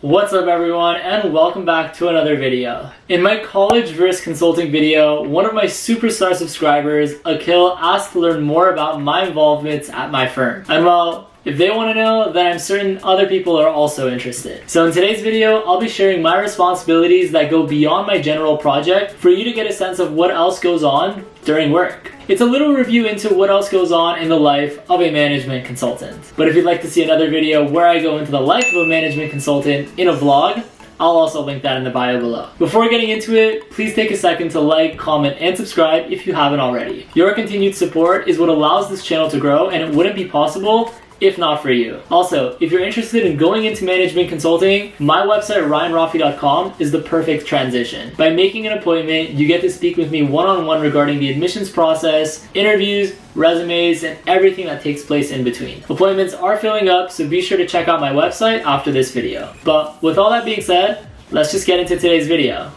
What's up everyone, and welcome back to another video. In my college versus consulting video, one of my superstar subscribers, Akil, asked to learn more about my involvements at my firm. And well, if they want to know, then I'm certain other people are also interested. So in today's video, I'll be sharing my responsibilities that go beyond my general project for you to get a sense of what else goes on during work. It's a little review into what else goes on in the life of a management consultant. But if you'd like to see another video where I go into the life of a management consultant in a vlog, I'll also link that in the bio below. Before getting into it, please take a second to like, comment, and subscribe if you haven't already. Your continued support is what allows this channel to grow, and it wouldn't be possible if not for you. Also, if you're interested in going into management consulting, my website ryanrafi.com is the perfect transition. By making an appointment, you get to speak with me one-on-one regarding the admissions process, interviews, resumes, and everything that takes place in between. Appointments are filling up, so be sure to check out my website after this video. But with all that being said, let's just get into today's video.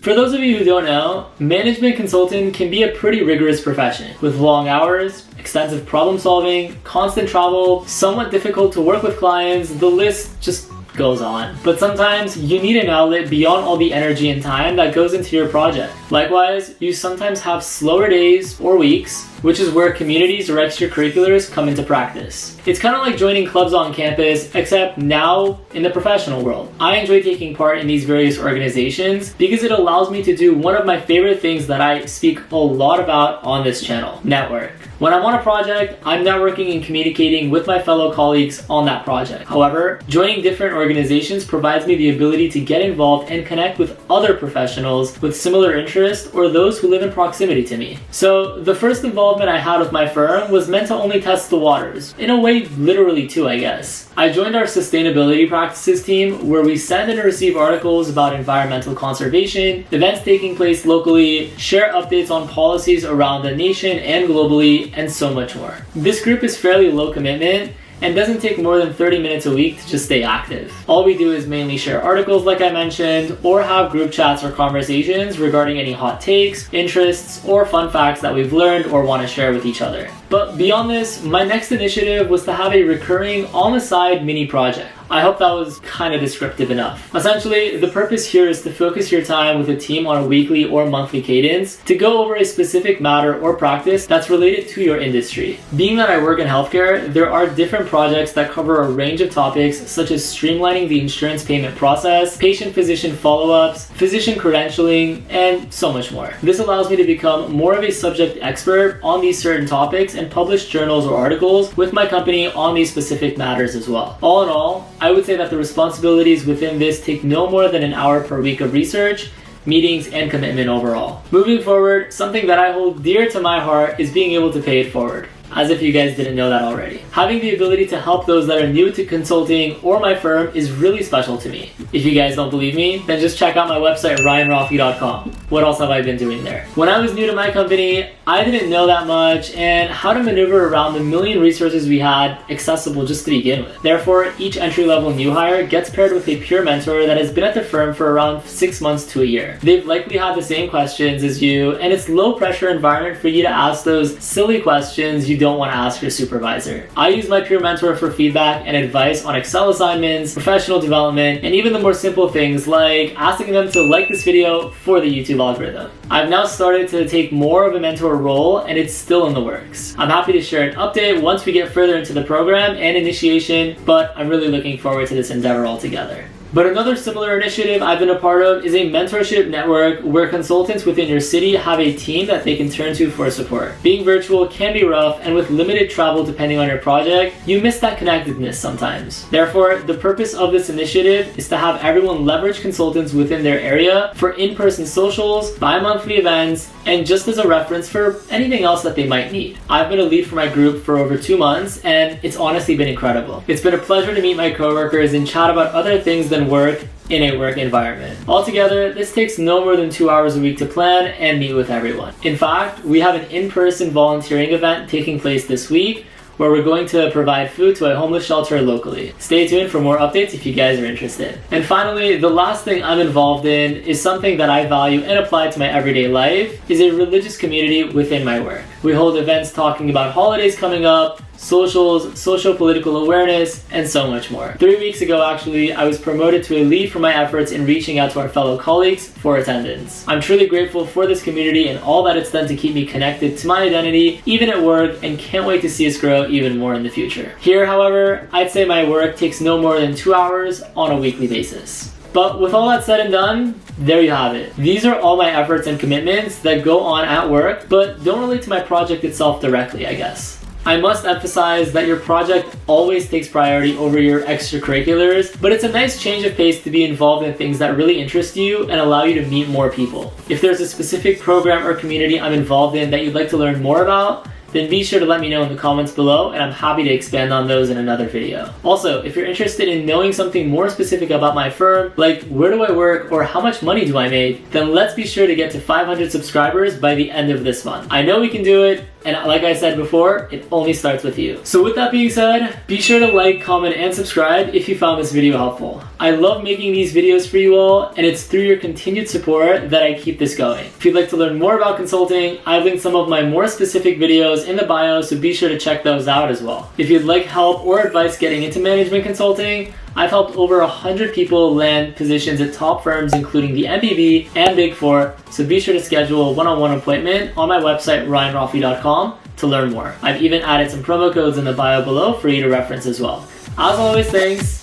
For those of you who don't know, management consulting can be a pretty rigorous profession with long hours, extensive problem solving, constant travel, somewhat difficult to work with clients. The list just goes on. But sometimes you need an outlet beyond all the energy and time that goes into your project. Likewise, you sometimes have slower days or weeks, which is where communities or extracurriculars come into practice. It's kind of like joining clubs on campus, except now in the professional world. I enjoy taking part in these various organizations because it allows me to do one of my favorite things that I speak a lot about on this channel: network. When I'm on a project, I'm networking and communicating with my fellow colleagues on that project. However, joining different organizations provides me the ability to get involved and connect with other professionals with similar interests or those who live in proximity to me. So the first involvement I had with my firm was meant to only test the waters. In a way, literally too, I guess. I joined our sustainability practices team, where we send and receive articles about environmental conservation, events taking place locally, share updates on policies around the nation and globally, and so much more. This group is fairly low commitment and doesn't take more than 30 minutes a week to just stay active. All we do is mainly share articles like I mentioned, or have group chats or conversations regarding any hot takes, interests, or fun facts that we've learned or want to share with each other. But beyond this, my next initiative was to have a recurring on-the-side mini project. I hope that was kind of descriptive enough. Essentially, the purpose here is to focus your time with a team on a weekly or monthly cadence to go over a specific matter or practice that's related to your industry. Being that I work in healthcare, there are different projects that cover a range of topics such as streamlining the insurance payment process, patient-physician follow-ups, physician credentialing, and so much more. This allows me to become more of a subject expert on these certain topics and publish journals or articles with my company on these specific matters as well. All in all, I would say that the responsibilities within this take no more than an hour per week of research, meetings, and commitment overall. Moving forward, something that I hold dear to my heart is being able to pay it forward. As if you guys didn't know that already. Having the ability to help those that are new to consulting or my firm is really special to me. If you guys don't believe me, then just check out my website ryanrafi.com. What else have I been doing there? When I was new to my company, I didn't know that much and how to maneuver around the million resources we had accessible just to begin with. Therefore, each entry-level new hire gets paired with a peer mentor that has been at the firm for around 6 months to a year. They've likely had the same questions as you, and it's low pressure environment for you to ask those silly questions you don't want to ask your supervisor. I use my peer mentor for feedback and advice on Excel assignments, professional development, and even the more simple things like asking them to like this video for the YouTube algorithm. I've now started to take more of a mentor role, and it's still in the works. I'm happy to share an update once we get further into the program and initiation, but I'm really looking forward to this endeavor altogether. But another similar initiative I've been a part of is a mentorship network where consultants within your city have a team that they can turn to for support. Being virtual can be rough, and with limited travel depending on your project, you miss that connectedness sometimes. Therefore, the purpose of this initiative is to have everyone leverage consultants within their area for in-person socials, bi-monthly events, and just as a reference for anything else that they might need. I've been a lead for my group for over 2 months, and it's honestly been incredible. It's been a pleasure to meet my coworkers and chat about other things than work in a work environment. Altogether, this takes no more than 2 hours a week to plan and meet with everyone. In fact, we have an in-person volunteering event taking place this week where we're going to provide food to a homeless shelter locally. Stay tuned for more updates if you guys are interested. And finally, the last thing I'm involved in is something that I value and apply to my everyday life, is a religious community within my work. We hold events talking about holidays coming up, socials, social-political awareness, and so much more. 3 weeks ago, actually, I was promoted to a lead for my efforts in reaching out to our fellow colleagues for attendance. I'm truly grateful for this community and all that it's done to keep me connected to my identity, even at work, and can't wait to see us grow even more in the future. Here, however, I'd say my work takes no more than 2 hours on a weekly basis. But with all that said and done, there you have it. These are all my efforts and commitments that go on at work, but don't relate to my project itself directly, I guess. I must emphasize that your project always takes priority over your extracurriculars, but it's a nice change of pace to be involved in things that really interest you and allow you to meet more people. If there's a specific program or community I'm involved in that you'd like to learn more about, then be sure to let me know in the comments below, and I'm happy to expand on those in another video. Also, if you're interested in knowing something more specific about my firm, like where do I work or how much money do I make, then let's be sure to get to 500 subscribers by the end of this month. I know we can do it, and like I said before, it only starts with you. So with that being said, be sure to like, comment, and subscribe if you found this video helpful. I love making these videos for you all, and it's through your continued support that I keep this going. If you'd like to learn more about consulting, I've linked some of my more specific videos in the bio, so be sure to check those out as well. If you'd like help or advice getting into management consulting, I've helped over 100 people land positions at top firms including the MBB and Big Four, so be sure to schedule a one-on-one appointment on my website ryanroffey.com to learn more. I've even added some promo codes in the bio below for you to reference as well. As always, thanks.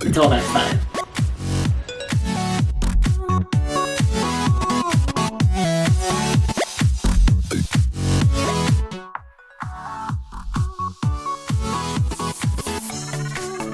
Until next time.